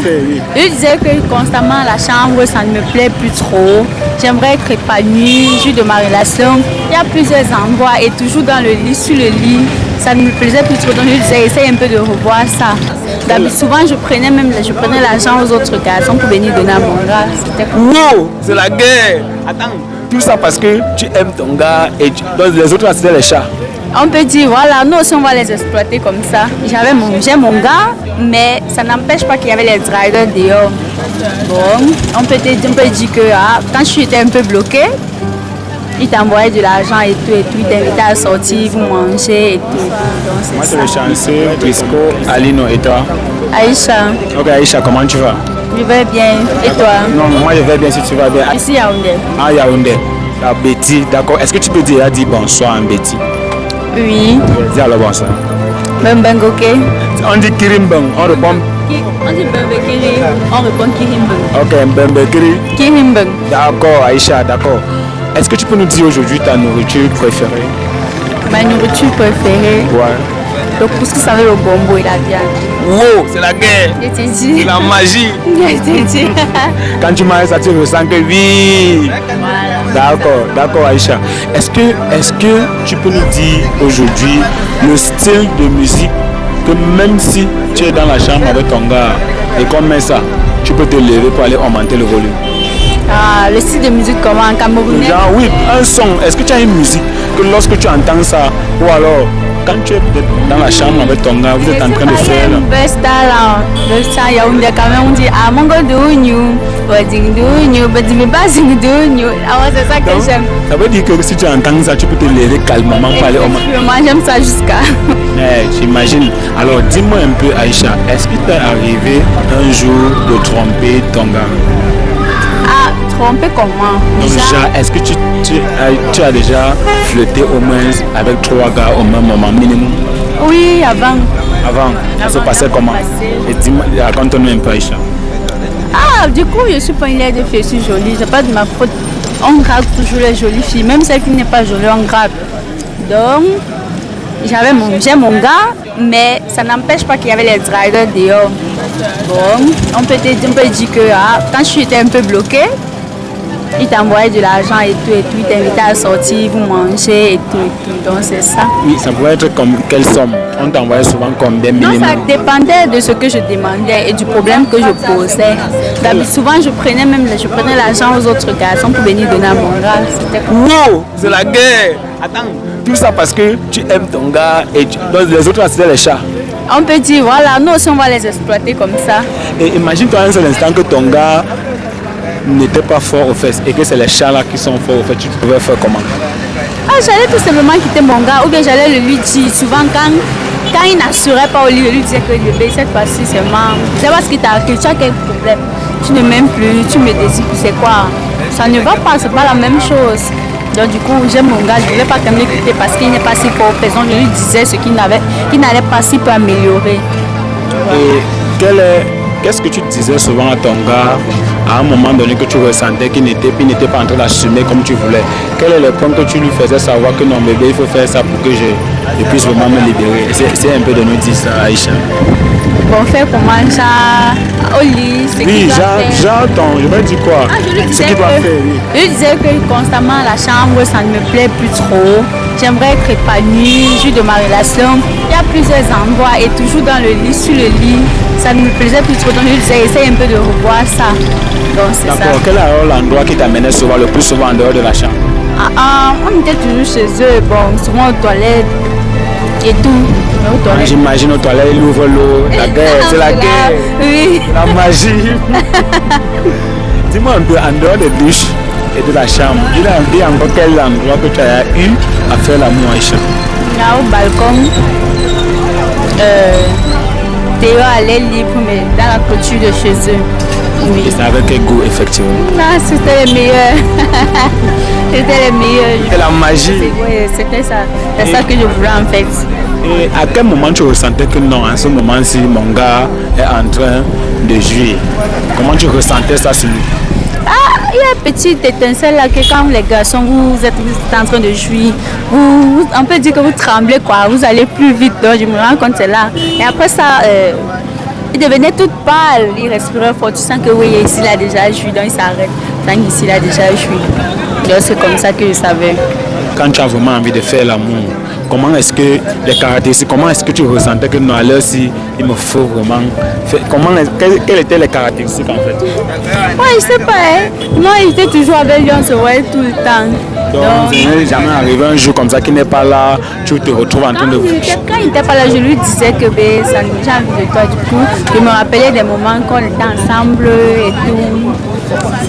je disais que constamment la chambre, ça ne me plaît plus trop. J'aimerais être épanouie, jour de ma relation. Il y a plusieurs endroits et toujours dans le lit, sur le lit, ça ne me plaisait plus trop. Donc je disais, essaye un peu de revoir ça. Souvent, je prenais l'argent aux autres garçons pour venir donner à mon gars. Wow, c'est la guerre. Attends, tout ça parce que tu aimes ton gars et donc les autres, c'était les chats. On peut dire, voilà, nous aussi on va les exploiter comme ça. J'ai mon gars, mais ça n'empêche pas qu'il y avait les drivers dehors. Bon, on peut dire que quand je suis un peu bloquée, il t'envoyait de l'argent et tout, il t'invitait à sortir, vous manger et tout. Donc, moi, c'est le chanceux, Trisco, Alino et toi? Aïcha. Ok, Aïcha, comment tu vas? Je vais bien. Et toi? Non, moi je vais bien si tu vas bien. Ici, Yaoundé. Ah, Yaoundé. Ah, Betty, d'accord. Est-ce que tu peux dire bonsoir à Betty? Oui. Dis alors bonsoir. Bembengoke. On dit Kirimbeng, on répond. On dit Bembekiri, on répond Kirimbeng. Ok, Bembekiri. Kirimbeng. D'accord, Aïcha, d'accord. Est-ce que tu peux nous dire aujourd'hui ta nourriture préférée? Ma nourriture préférée? Ouais. Le couscous avec le gombo et la viande. Wow, c'est la guerre. Je t'ai dit. C'est la magie. Je t'ai dit. Quand tu manges ça, tu ressens que oui. Voilà. D'accord, Aïcha. Est-ce que tu peux nous dire aujourd'hui le style de musique que même si tu es dans la chambre avec ton gars et qu'on met ça, tu peux te lever pour aller augmenter le volume? Ah, le style de musique comment en camerounais? Genre, oui, un son. Est-ce que tu as une musique que lorsque tu entends ça, ou alors quand tu es dans la chambre avec ton gars, vous êtes en train de faire là. Le ça, il y a un quand même, on dit ah mon gars de new, wedding de new, mais dis-moi pas sing de new. Alors c'est ça que j'aime. Ça veut dire que si tu entends ça, tu peux te lever calmement pour aller au moins. Moi j'aime ça jusqu'à. J'imagine. Alors dis-moi un peu Aïcha, est-ce qu'il t'est arrivé un jour de tromper ton gars? Ah, tromper comment? Déjà, est-ce que tu as déjà flirté au moins avec 3 gars au même moment minimum? Oui, avant. Ça se passait comment? Et dis-moi, raconte-nous un peu Aïcha. Ah, du coup, je suis pas une lettre de fille, je suis jolie, c'est pas de ma faute. On gratte toujours les jolies filles, même celle qui n'est pas jolie, on gratte. Donc, j'ai mon gars, mais ça n'empêche pas qu'il y avait les drivers dehors. Bon, on peut dire que quand je suis un peu bloquée, il t'envoyait de l'argent et tout, il t'invitait à sortir, vous manger et tout. Donc c'est ça. Oui, ça pouvait être comme quelle somme? On t'envoyait souvent combien minimum? Non, ça dépendait de ce que je demandais et du problème que je posais. Souvent, je prenais l'argent aux autres garçons pour venir donner à mon gars. Wow, c'est la guerre. Attends, tout ça parce que tu aimes ton gars et donc les autres, c'était les chats. On peut dire, voilà, nous aussi on va les exploiter comme ça. Et imagine-toi un seul instant que ton gars n'était pas fort aux fesses et que c'est les chats là qui sont forts aux fesses, tu pouvais faire comment? Ah, j'allais tout simplement quitter mon gars ou bien j'allais le lui dire. Souvent quand il n'assurait pas au lit, je lui disais que bébé, cette fois-ci c'est mort. Je sais pas ce qui t'arrive, tu as quel problème? Tu ne m'aimes plus, tu me désires plus, c'est quoi? Ça ne va pas, c'est pas la même chose. Donc du coup, j'aime mon gars, je ne voulais pas quand même quitter parce qu'il n'est pas si fort aux fesses. Donc je lui disais ce qu'il n'allait pas si peu améliorer. Et qu'est-ce que tu disais souvent à ton gars à un moment donné que tu ressentais qu'il n'était pas en train d'assumer comme tu voulais? Quel est le point que tu lui faisais savoir que non bébé, il faut faire ça pour que je puisse vraiment me libérer? C'est un peu de nous dire ça, Aïcha. Bon, faire comment ça au lit, ce oui, j'entends, je vais dire quoi? Ah, je lui disais ce qu'il doit faire, oui. Je lui disais que constamment la chambre, ça ne me plaît plus trop. J'aimerais être épanouie, jour de ma relation. Il y a plusieurs endroits et toujours dans le lit, sur le lit, ça ne me plaisait plus trop. Donc je lui disais, essaye un peu de revoir ça. Donc c'est ça. D'accord, quel est l'endroit qui t'amenait souvent, le plus souvent en dehors de la chambre? On était toujours chez eux, bon, souvent aux toilettes et tout. J'imagine aux toilettes, il ouvre l'eau, la guerre, c'est la guerre, oui. La magie. Dis-moi un peu, en dehors des douches et de la chambre, il y a encore quel endroit que tu as eu à faire l'amour, Aïcha? Là au balcon, Théo allait libre, mais dans la clôture de chez eux. Oui. Et c'est avec quel goût, effectivement? Non, c'était les meilleurs. C'était les meilleurs. C'était la magie. Oui, c'était ça. C'est ça que je voulais en fait. Et à quel moment tu ressentais que non, en ce moment-ci, mon gars est en train de jouer? Comment tu ressentais ça sur lui? Ah, il y a une petite étincelle là que quand les garçons, vous êtes en train de jouer, on peut dire que vous tremblez quoi, vous allez plus vite. Donc je me rends compte c'est là. Et après ça, Il devenait toute pâle, il respirait fort. Tu sens que oui, ici, il a déjà joui, donc il s'arrête. Tant qu'ici, il a déjà joui. Donc c'est comme ça que je savais. Quand tu as vraiment envie de faire l'amour, comment est-ce que les caractéristiques, comment est-ce que tu ressentais que non, à l'heure ci, il me faut vraiment faire, quelles étaient les caractéristiques en fait? Ouais, je sais pas, hein. Moi, j'étais toujours avec lui, on se voyait tout le temps. Donc, il n'est jamais arrivé un jour comme ça qu'il n'est pas là, tu te retrouves en train de... Quand il n'était pas là, je lui disais que j'ai envie de toi, du coup. Je me rappelais des moments qu'on était ensemble et tout.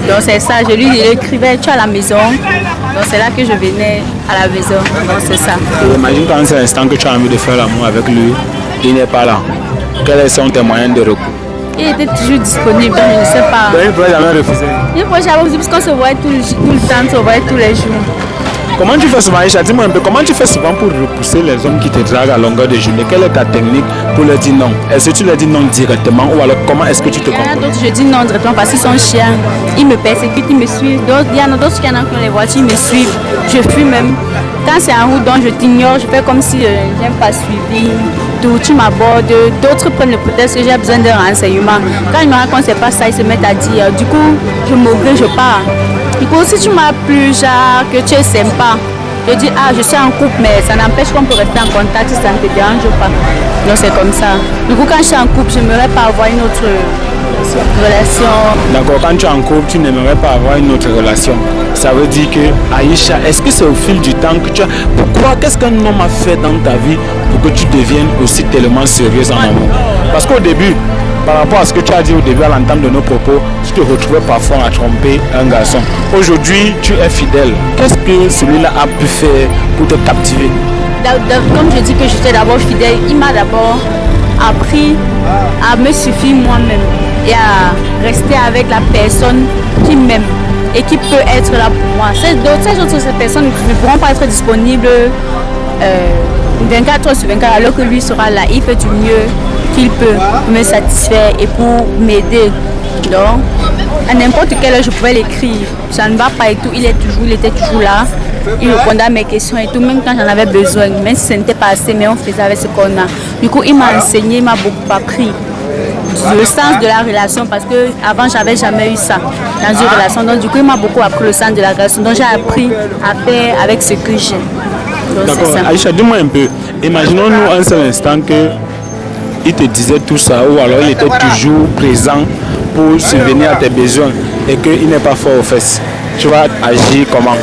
Donc c'est ça, je lui écrivais, tu es à la maison. Donc c'est là que je venais à la maison. Donc c'est ça. Imagine quand c'est l'instant que tu as envie de faire l'amour avec lui, il n'est pas là. Quels sont tes moyens de recours? Il était toujours disponible, je ne sais pas. Donc il ne pourrait jamais refuser. Il ne pourrait jamais refuser parce qu'on se voyait tout le temps, on se voyait tous les jours. Comment tu fais souvent, Aïcha, dis-moi un peu, comment tu fais souvent pour repousser les hommes qui te draguent à longueur de journée? Quelle est ta technique pour leur dire non? Est-ce que tu leur dis non directement ou alors comment est-ce que tu te Il y en a comportes? d'autres, je dis non directement parce qu'ils sont chiens. Ils me persécutent, ils me suivent. Il y en a d'autres qui en ont dans les voitures, ils me suivent. Je fuis même. Quand c'est en route, donc je t'ignore, je fais comme si je n'aime pas suivi. Tu m'abordes. D'autres prennent le prétexte que j'ai besoin d'un renseignement. Quand ils me racontent c'est pas ça, ils se mettent à dire. Du coup, je m'augure, je pars. Du coup, si tu m'as plu, genre, que tu es sympa, je dis, je suis en couple, mais ça n'empêche qu'on peut rester en contact si ça ne te dérange pas. Donc c'est comme ça. Du coup, quand je suis en couple, je n'aimerais pas avoir une autre relation. D'accord, quand tu es en couple, tu n'aimerais pas avoir une autre relation. Ça veut dire que, Aïcha, est-ce que c'est au fil du temps que tu as... Pourquoi, qu'est-ce qu'un homme a fait dans ta vie pour que tu deviennes aussi tellement sérieuse en amour? Parce qu'au début, par rapport à ce que tu as dit au début à l'entame de nos propos, tu te retrouvais parfois à tromper un garçon. Aujourd'hui, tu es fidèle. Qu'est-ce que celui-là a pu faire pour te captiver? Comme je dis que j'étais d'abord fidèle, il m'a d'abord appris à me suffire moi-même et à rester avec la personne qui m'aime et qui peut être là pour moi. Ces autres personnes ne pourront pas être disponibles 24 heures sur 24 alors que lui sera là. Il fait du mieux qu'il peut me satisfaire et pour m'aider. Donc, à n'importe quelle heure, je pouvais l'écrire. Ça ne va pas et tout. Il était toujours là. Il répondait à mes questions et tout, même quand j'en avais besoin. Même si ce n'était pas assez, mais on faisait avec ce qu'on a. Du coup, il m'a enseigné, il m'a beaucoup appris le sens de la relation parce que avant j'avais jamais eu ça dans une relation. Donc, du coup, il m'a beaucoup appris le sens de la relation. Donc, j'ai appris à faire avec ce que j'ai. D'accord, Aïcha, dis-moi un peu. Imaginons-nous un seul instant que il te disait tout ça ou alors il était toujours présent pour subvenir à tes besoins et qu'il n'est pas fort aux fesses. Tu vas agir comment?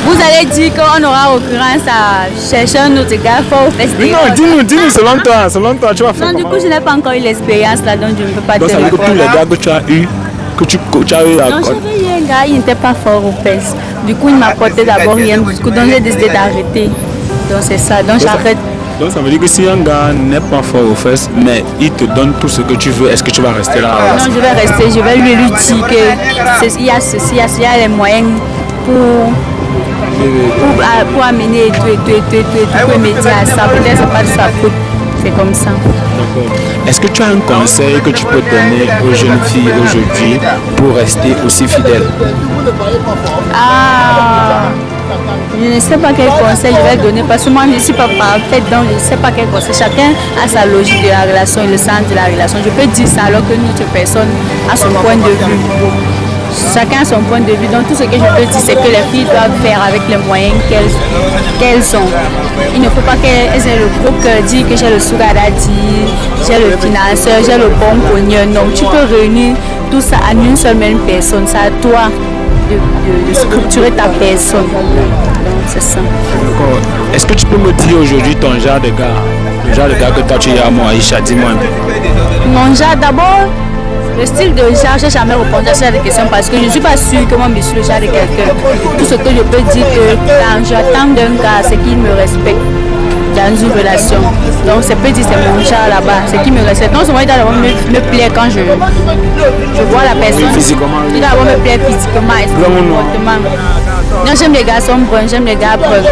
Vous allez dire qu'on aura occurrence à chercher un autre gars fort aux fesses. Non, dis-nous selon toi, tu vas faire non, du coup, je n'ai pas encore eu l'expérience là, donc je ne peux pas donc, te ça veut dire que tous les gars que tu as eu, que tu as eu à... Non, j'avais eu un gars, il n'était pas fort aux fesses. Du coup, il m'apportait d'abord rien. Du coup, donc j'ai décidé d'arrêter. Donc c'est ça, donc j'arrête. Donc ça veut dire que si un gars n'est pas fort aux fesses, mais il te donne tout ce que tu veux, est-ce que tu vas rester là? Non, je vais rester, je vais lui dire qu'il y a ceci, il y a les moyens pour amener et tout, m'aider à ça. Peut-être c'est pas de sa faute, c'est comme ça. D'accord. Est-ce que tu as un conseil que tu peux donner aux jeunes filles aujourd'hui pour rester aussi fidèles? Je ne sais pas quel conseil je vais donner parce que moi je ne suis pas parfaite, donc je ne sais pas quel conseil. Chacun a sa logique de la relation et le sens de la relation. Je peux dire ça alors que une autre personne a son point de vue. Chacun a son point de vue. Donc tout ce que je peux dire, c'est que les filles doivent faire avec les moyens qu'elles ont. Il ne faut pas qu'elles aient le gros cœur, dire que j'ai le sugar daddy, j'ai le financeur, j'ai le bon pogneur. Non, tu peux réunir tout ça en une seule même personne. C'est à toi de structurer ta personne. C'est ça. D'accord. Est-ce que tu peux me dire aujourd'hui ton genre de gars, le genre de gars que toi tu as, moi, Aïcha, dis-moi un peu. Mon genre, d'abord, le style de genre, je n'ai jamais répondu à cette question parce que je ne suis pas sûre que moi je suis le genre de quelqu'un. Tout ce que je peux dire que quand j'attends d'un gars, c'est qu'il me respecte dans une relation. Donc c'est peut dire c'est mon genre là-bas, c'est qu'il me respecte. Non seulement il doit d'abord me plaire quand je vois la personne. Oui, physiquement. Il doit d'abord me plaire physiquement et comportement. Non, j'aime les garçons bruns, j'aime les gars bruns.